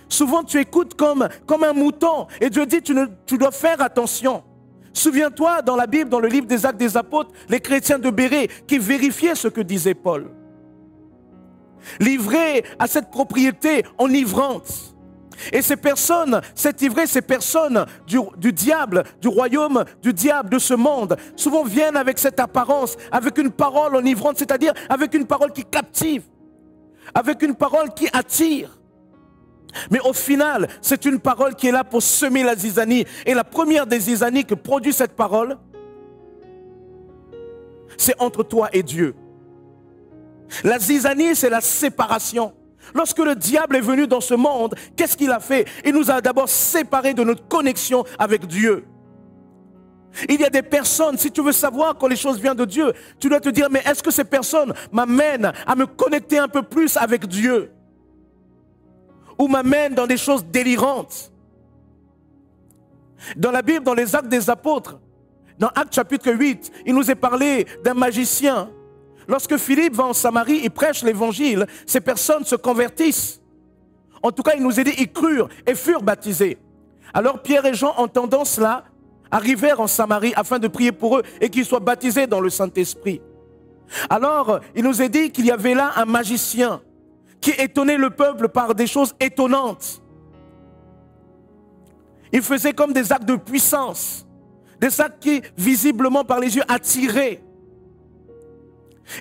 I: Souvent tu écoutes comme un mouton et Dieu dit tu dois faire attention. Souviens-toi dans la Bible, dans le livre des Actes des Apôtres, les chrétiens de Bérée qui vérifiaient ce que disait Paul. Livrés à cette propriété enivrante. Et ces personnes, ces personnes du diable, du royaume du diable, de ce monde, souvent viennent avec cette apparence, avec une parole enivrante, c'est-à-dire avec une parole qui captive, avec une parole qui attire. Mais au final, c'est une parole qui est là pour semer la zizanie. Et la première des zizanies que produit cette parole, c'est entre toi et Dieu. La zizanie, c'est la séparation. Lorsque le diable est venu dans ce monde, qu'est-ce qu'il a fait? Il nous a d'abord séparés de notre connexion avec Dieu. Il y a des personnes, si tu veux savoir quand les choses viennent de Dieu, tu dois te dire, mais est-ce que ces personnes m'amènent à me connecter un peu plus avec Dieu? Ou m'amènent dans des choses délirantes? Dans la Bible, dans les Actes des Apôtres, dans Actes chapitre 8, il nous est parlé d'un magicien. Lorsque Philippe va en Samarie, il prêche l'évangile, ces personnes se convertissent. En tout cas, il nous est dit, ils crurent et furent baptisés. Alors Pierre et Jean, entendant cela, arrivèrent en Samarie afin de prier pour eux et qu'ils soient baptisés dans le Saint-Esprit. Alors, il nous est dit qu'il y avait là un magicien qui étonnait le peuple par des choses étonnantes. Il faisait comme des actes de puissance, des actes qui, visiblement par les yeux, attiraient.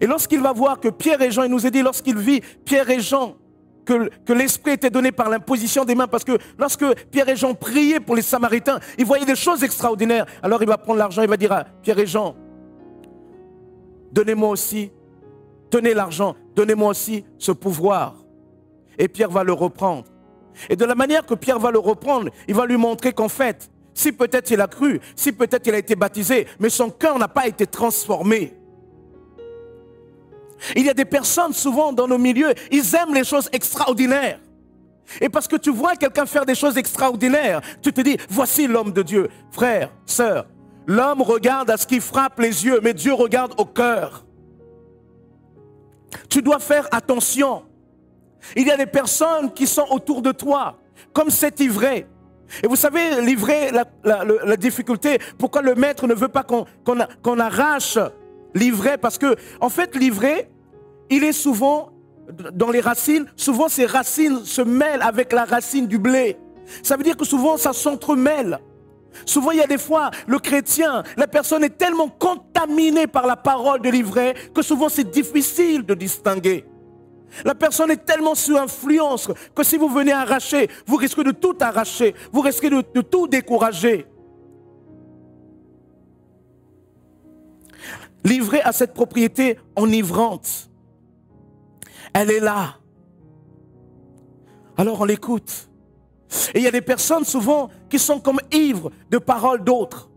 I: Et lorsqu'il va voir que Pierre et Jean, il nous est dit, lorsqu'il vit Pierre et Jean, que l'Esprit était donné par l'imposition des mains, parce que lorsque Pierre et Jean priaient pour les Samaritains, ils voyaient des choses extraordinaires. Alors il va prendre l'argent, il va dire à Pierre et Jean, donnez-moi aussi, tenez l'argent, donnez-moi aussi ce pouvoir. Et Pierre va le reprendre. Et de la manière que Pierre va le reprendre, il va lui montrer qu'en fait, si peut-être il a cru, si peut-être il a été baptisé, mais son cœur n'a pas été transformé. Il y a des personnes souvent dans nos milieux, ils aiment les choses extraordinaires. Et parce que tu vois quelqu'un faire des choses extraordinaires, tu te dis, voici l'homme de Dieu. Frère, sœur, l'homme regarde à ce qui frappe les yeux, mais Dieu regarde au cœur. Tu dois faire attention. Il y a des personnes qui sont autour de toi, comme cet ivraie. Et vous savez, l'ivraie, la difficulté, pourquoi le maître ne veut pas qu'on arrache l'ivraie? Parce que, en fait, l'ivraie, il est souvent dans les racines, souvent ces racines se mêlent avec la racine du blé. Ça veut dire que souvent ça s'entremêle. Souvent il y a des fois, le chrétien, la personne est tellement contaminée par la parole de l'ivraie que souvent c'est difficile de distinguer. La personne est tellement sous influence que si vous venez arracher, vous risquez de tout arracher, vous risquez de tout décourager. L'ivraie a cette propriété enivrante. Elle est là. Alors on l'écoute. Et il y a des personnes souvent qui sont comme ivres de paroles d'autres.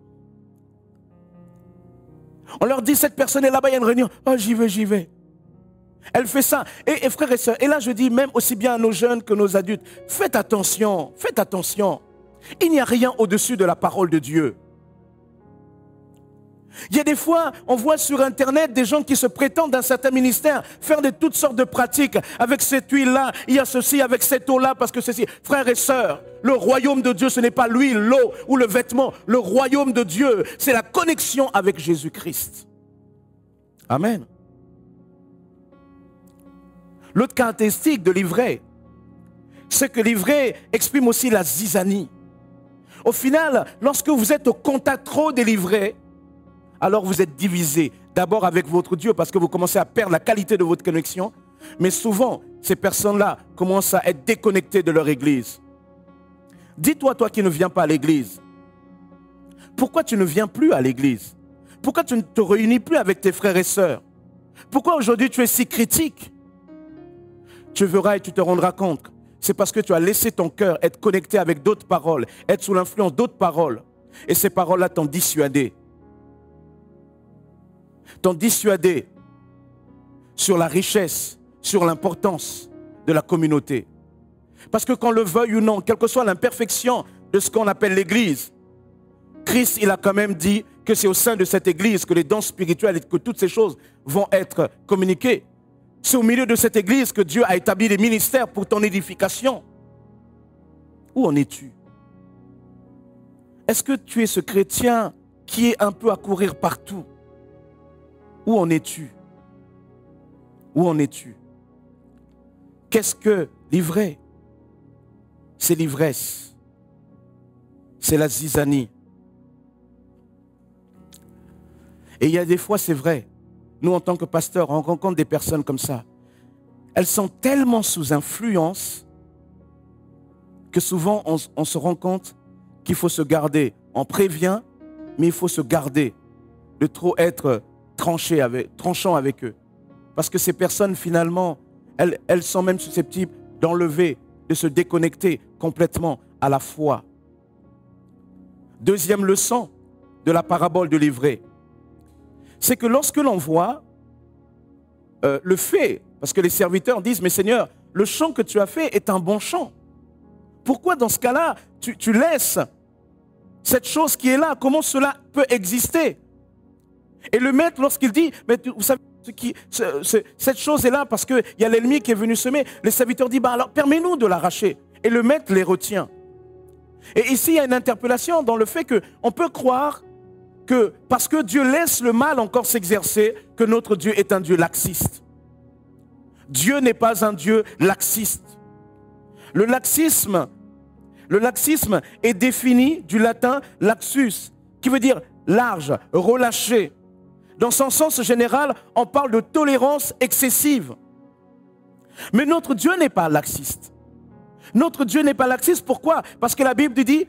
I: On leur dit, cette personne est là-bas, il y a une réunion. Oh, j'y vais. Elle fait ça. Et frères et sœurs, et là je dis même aussi bien à nos jeunes que nos adultes, faites attention, faites attention. Il n'y a rien au-dessus de la parole de Dieu. Il y a des fois, on voit sur Internet des gens qui se prétendent d'un certain ministère faire de toutes sortes de pratiques. Avec cette huile-là, il y a ceci, avec cette eau-là, parce que ceci. Frères et sœurs, le royaume de Dieu, ce n'est pas l'huile, l'eau ou le vêtement. Le royaume de Dieu, c'est la connexion avec Jésus-Christ. Amen. L'autre caractéristique de l'ivraie, c'est que l'ivraie exprime aussi la zizanie. Au final, lorsque vous êtes au contact trop de l'ivraie, alors vous êtes divisé. D'abord avec votre Dieu parce que vous commencez à perdre la qualité de votre connexion. Mais souvent, ces personnes-là commencent à être déconnectées de leur église. Dis-toi, toi qui ne viens pas à l'église, pourquoi tu ne viens plus à l'église? Pourquoi tu ne te réunis plus avec tes frères et sœurs? Pourquoi aujourd'hui tu es si critique? Tu verras et tu te rendras compte. C'est parce que tu as laissé ton cœur être connecté avec d'autres paroles, être sous l'influence d'autres paroles. Et ces paroles-là t'ont dissuadé. T'ont dissuadé sur la richesse, sur l'importance de la communauté. Parce que qu'on le veuille ou non, quelle que soit l'imperfection de ce qu'on appelle l'église, Christ, il a quand même dit que c'est au sein de cette église que les dons spirituels et que toutes ces choses vont être communiquées. C'est au milieu de cette église que Dieu a établi des ministères pour ton édification. Où en es-tu? Est-ce que tu es ce chrétien qui est un peu à courir partout? Où en es-tu? Où en es-tu? Qu'est-ce que l'ivraie? C'est l'ivresse. C'est la zizanie. Et il y a des fois, c'est vrai, nous en tant que pasteurs, on rencontre des personnes comme ça. Elles sont tellement sous influence que souvent on se rend compte qu'il faut se garder. On prévient, mais il faut se garder de trop être tranchant avec eux. Parce que ces personnes, finalement, elles sont même susceptibles d'enlever, de se déconnecter complètement à la foi. Deuxième leçon de la parabole de l'ivraie, c'est que lorsque l'on voit le fait, parce que les serviteurs disent, mais Seigneur, le chant que tu as fait est un bon chant. Pourquoi dans ce cas-là, tu laisses cette chose qui est là? Comment cela peut exister? Et le maître, lorsqu'il dit, mais vous savez, cette chose est là parce qu'il y a l'ennemi qui est venu semer, les serviteurs disent, bah alors permets-nous de l'arracher. Et le maître les retient. Et ici, il y a une interpellation dans le fait qu'on peut croire que parce que Dieu laisse le mal encore s'exercer, que notre Dieu est un Dieu laxiste. Dieu n'est pas un Dieu laxiste. Le laxisme est défini du latin laxus, qui veut dire large, relâché. Dans son sens général, on parle de tolérance excessive. Mais notre Dieu n'est pas laxiste. Notre Dieu n'est pas laxiste, pourquoi? Parce que la Bible dit,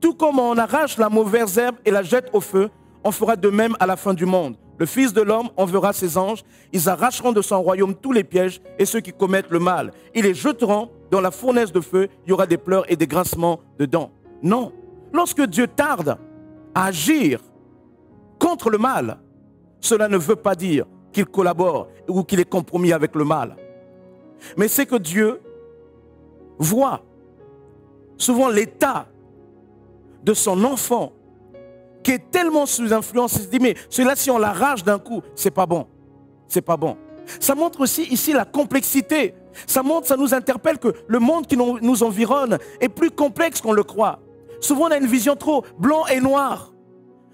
I: tout comme on arrache la mauvaise herbe et la jette au feu, on fera de même à la fin du monde. Le Fils de l'homme enverra ses anges, ils arracheront de son royaume tous les pièges et ceux qui commettent le mal. Ils les jeteront dans la fournaise de feu, il y aura des pleurs et des grincements de dents. Non, lorsque Dieu tarde à agir contre le mal, cela ne veut pas dire qu'il collabore ou qu'il est compromis avec le mal. Mais c'est que Dieu voit souvent l'état de son enfant qui est tellement sous influence, il se dit, mais cela si on l'arrache d'un coup, c'est pas bon. C'est pas bon. Ça montre aussi ici la complexité. Ça nous interpelle que le monde qui nous environne est plus complexe qu'on le croit. Souvent on a une vision trop blanc et noir,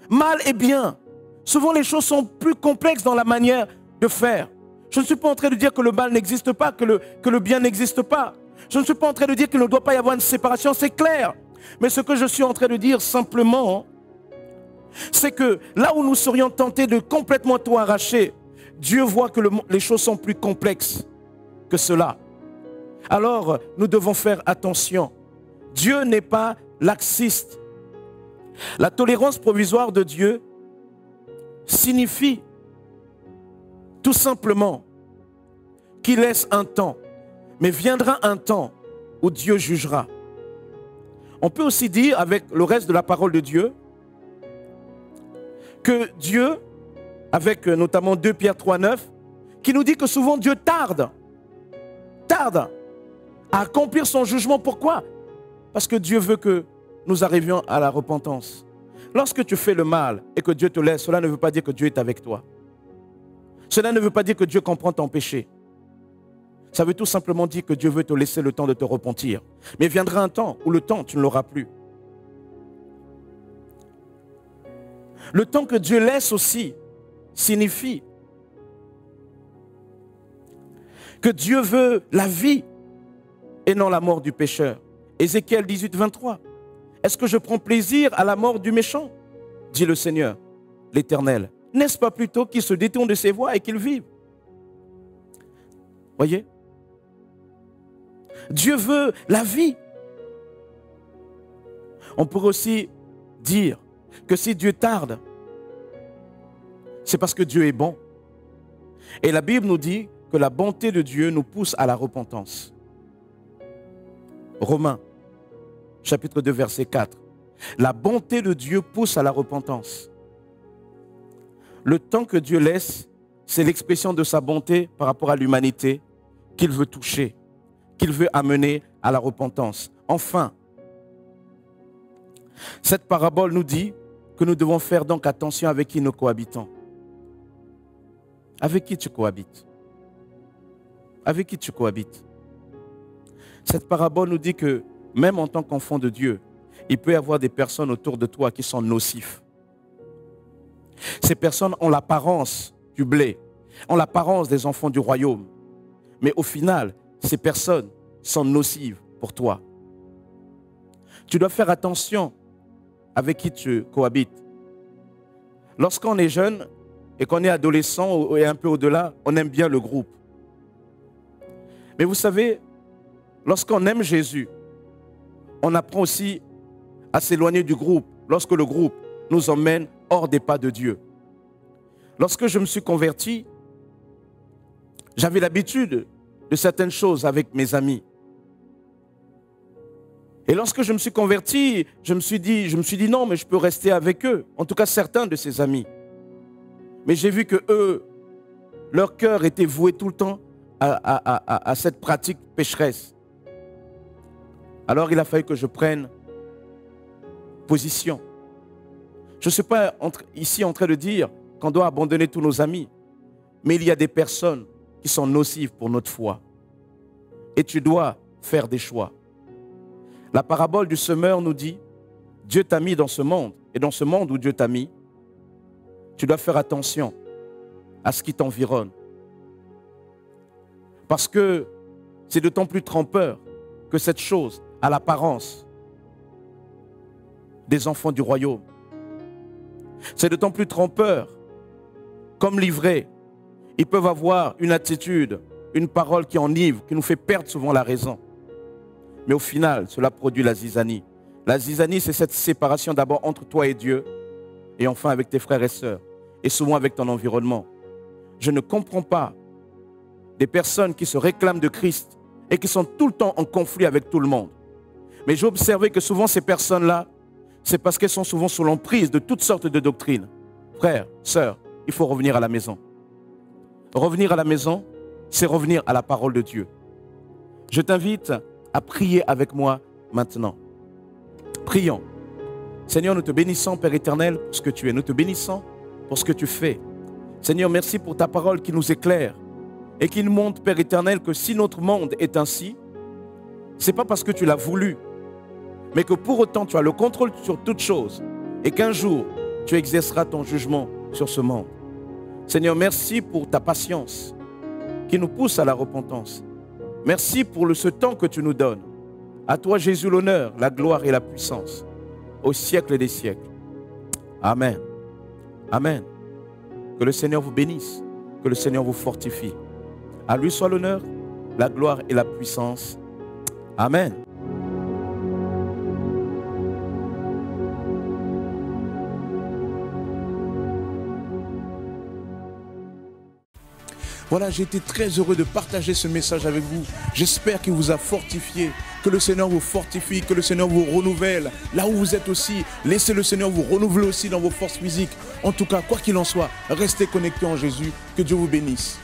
I: mal et bien. Souvent les choses sont plus complexes dans la manière de faire. Je ne suis pas en train de dire que le mal n'existe pas, que le bien n'existe pas. Je ne suis pas en train de dire qu'il ne doit pas y avoir une séparation, c'est clair. Mais ce que je suis en train de dire simplement, c'est que là où nous serions tentés de complètement tout arracher, Dieu voit que les choses sont plus complexes que cela. Alors, nous devons faire attention. Dieu n'est pas laxiste. La tolérance provisoire de Dieu signifie tout simplement qu'il laisse un temps. Mais viendra un temps où Dieu jugera. On peut aussi dire, avec le reste de la parole de Dieu, que Dieu, avec notamment 2 Pierre 3,9, qui nous dit que souvent Dieu tarde à accomplir son jugement. Pourquoi? Parce que Dieu veut que nous arrivions à la repentance. Lorsque tu fais le mal et que Dieu te laisse, cela ne veut pas dire que Dieu est avec toi. Cela ne veut pas dire que Dieu comprend ton péché. Ça veut tout simplement dire que Dieu veut te laisser le temps de te repentir. Mais viendra un temps où le temps, tu ne l'auras plus. Le temps que Dieu laisse aussi signifie que Dieu veut la vie et non la mort du pécheur. Ézéchiel 18, 23. Est-ce que je prends plaisir à la mort du méchant? Dit le Seigneur, l'Éternel. N'est-ce pas plutôt qu'il se détourne de ses voies et qu'il vive? Voyez? Dieu veut la vie. On pourrait aussi dire que si Dieu tarde, c'est parce que Dieu est bon. Et la Bible nous dit que la bonté de Dieu nous pousse à la repentance. Romains, chapitre 2, verset 4. La bonté de Dieu pousse à la repentance. Le temps que Dieu laisse, c'est l'expression de sa bonté par rapport à l'humanité qu'il veut toucher, qu'il veut amener à la repentance. Enfin, cette parabole nous dit que nous devons faire donc attention avec qui nous cohabitons. Avec qui tu cohabites? Avec qui tu cohabites? Cette parabole nous dit que même en tant qu'enfant de Dieu, il peut y avoir des personnes autour de toi qui sont nocifs. Ces personnes ont l'apparence du blé, ont l'apparence des enfants du royaume. Mais au final, ces personnes sont nocives pour toi. Tu dois faire attention avec qui tu cohabites. Lorsqu'on est jeune et qu'on est adolescent et un peu au-delà, on aime bien le groupe. Mais vous savez, lorsqu'on aime Jésus, on apprend aussi à s'éloigner du groupe lorsque le groupe nous emmène hors des pas de Dieu. Lorsque je me suis converti, j'avais l'habitude de certaines choses avec mes amis. Et lorsque je me suis converti, je me suis dit non, mais je peux rester avec eux. En tout cas, certains de ces amis. Mais j'ai vu que eux, leur cœur était voué tout le temps à cette pratique pécheresse. Alors il a fallu que je prenne position. Je ne suis pas ici en train de dire qu'on doit abandonner tous nos amis. Mais il y a des personnes qui sont nocives pour notre foi. Et tu dois faire des choix. La parabole du semeur nous dit, Dieu t'a mis dans ce monde. Et dans ce monde où Dieu t'a mis, tu dois faire attention à ce qui t'environne. Parce que c'est d'autant plus trompeur que cette chose a l'apparence des enfants du royaume. C'est d'autant plus trompeur, comme livrés, ils peuvent avoir une attitude, une parole qui enivre, qui nous fait perdre souvent la raison. Mais au final, cela produit la zizanie. La zizanie, c'est cette séparation d'abord entre toi et Dieu, et enfin avec tes frères et sœurs, et souvent avec ton environnement. Je ne comprends pas des personnes qui se réclament de Christ et qui sont tout le temps en conflit avec tout le monde. Mais j'ai observé que souvent ces personnes-là, c'est parce qu'elles sont souvent sous l'emprise de toutes sortes de doctrines. Frères, sœurs, il faut revenir à la maison. Revenir à la maison, c'est revenir à la parole de Dieu. Je t'invite à prier avec moi maintenant. Prions. Seigneur, nous te bénissons, Père éternel, pour ce que tu es. Nous te bénissons pour ce que tu fais. Seigneur, merci pour ta parole qui nous éclaire et qui nous montre, Père éternel, que si notre monde est ainsi, ce n'est pas parce que tu l'as voulu, mais que pour autant tu as le contrôle sur toutes choses et qu'un jour tu exerceras ton jugement sur ce monde. Seigneur, merci pour ta patience. qui nous pousse à la repentance. Merci pour ce temps que tu nous donnes. À toi, Jésus, l'honneur, la gloire et la puissance, au siècle des siècles. Amen. Amen. Que le Seigneur vous bénisse, que le Seigneur vous fortifie. À lui soit l'honneur, la gloire et la puissance. Amen. Voilà, j'ai été très heureux de partager ce message avec vous. J'espère qu'il vous a fortifié, que le Seigneur vous fortifie, que le Seigneur vous renouvelle. Là où vous êtes aussi, laissez le Seigneur vous renouveler aussi dans vos forces physiques. En tout cas, quoi qu'il en soit, restez connectés en Jésus. Que Dieu vous bénisse.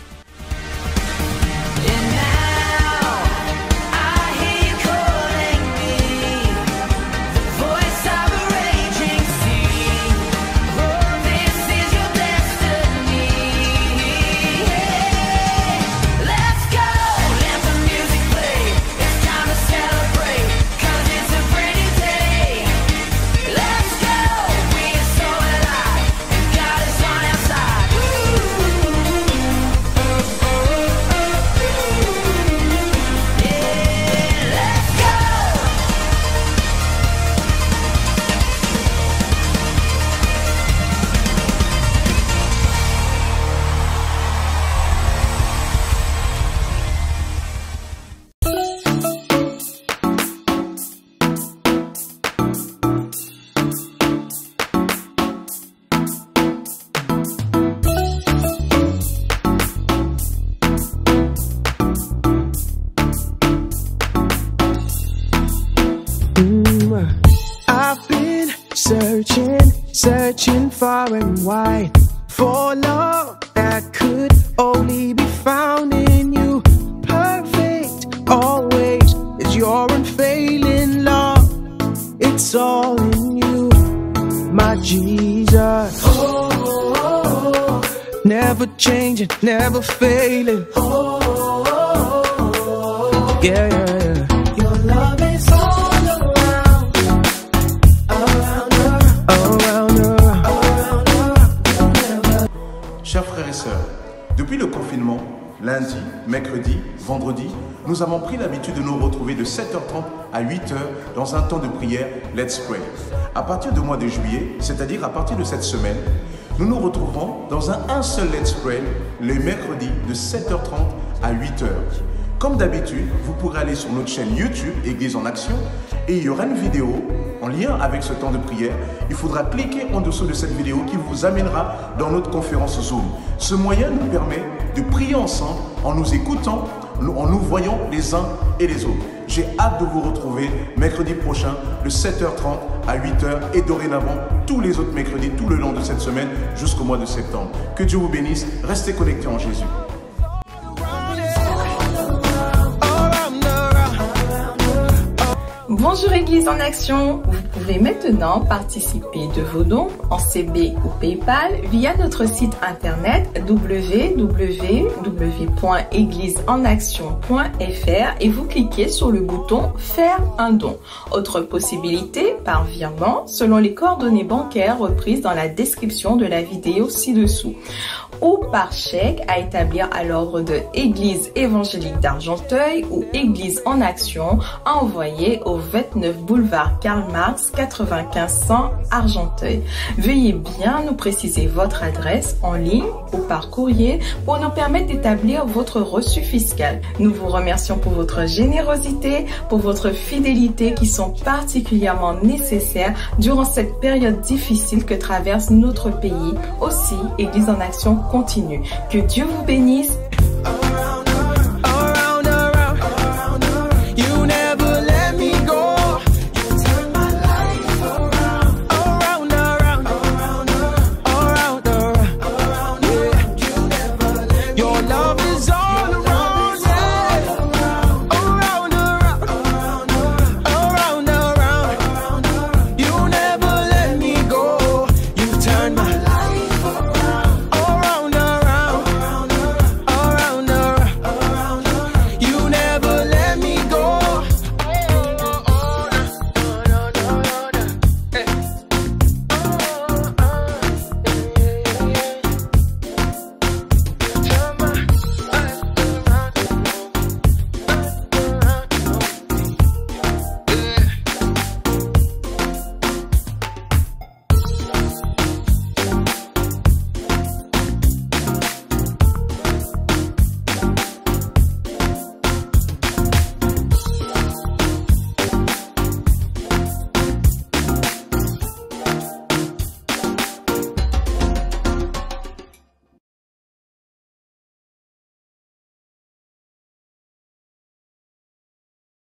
J: Searching far and wide for love that could only be found in you. Perfect always is your unfailing love. It's all in you, my Jesus. Never changing, never failing. Yeah, yeah, yeah. Your love is all around, around her.
A: Chers frères et sœurs, depuis le confinement, lundi, mercredi, vendredi, nous avons pris l'habitude de nous retrouver de 7h30 à 8h dans un temps de prière Let's Pray. À partir du mois de juillet, c'est-à-dire à partir de cette semaine, nous nous retrouverons dans un seul Let's Pray le mercredi de 7h30 à 8h. Comme d'habitude, vous pourrez aller sur notre chaîne YouTube Église en Action et il y aura une vidéo en lien avec ce temps de prière. Il faudra cliquer en dessous de cette vidéo qui vous amènera dans notre conférence Zoom. Ce moyen nous permet de prier ensemble en nous écoutant, en nous voyant les uns et les autres. J'ai hâte de vous retrouver mercredi prochain de 7h30 à 8h et dorénavant tous les autres mercredis tout le long de cette semaine jusqu'au mois de septembre. Que Dieu vous bénisse. Restez connectés en Jésus.
K: Bonjour Église en Action, vous pouvez maintenant participer de vos dons en CB ou PayPal via notre site internet www.égliseenaction.fr et vous cliquez sur le bouton Faire un don. Autre possibilité, par virement, selon les coordonnées bancaires reprises dans la description de la vidéo ci-dessous, ou par chèque à établir à l'ordre de Église évangélique d'Argenteuil ou Église en Action à envoyer au 29 boulevard Karl Marx 95 100 Argenteuil. Veuillez bien nous préciser votre adresse en ligne ou par courrier pour nous permettre d'établir votre reçu fiscal. Nous vous remercions pour votre générosité, pour votre fidélité qui sont particulièrement nécessaires durant cette période difficile que traverse notre pays. Aussi, Église en Action continue. Que Dieu vous bénisse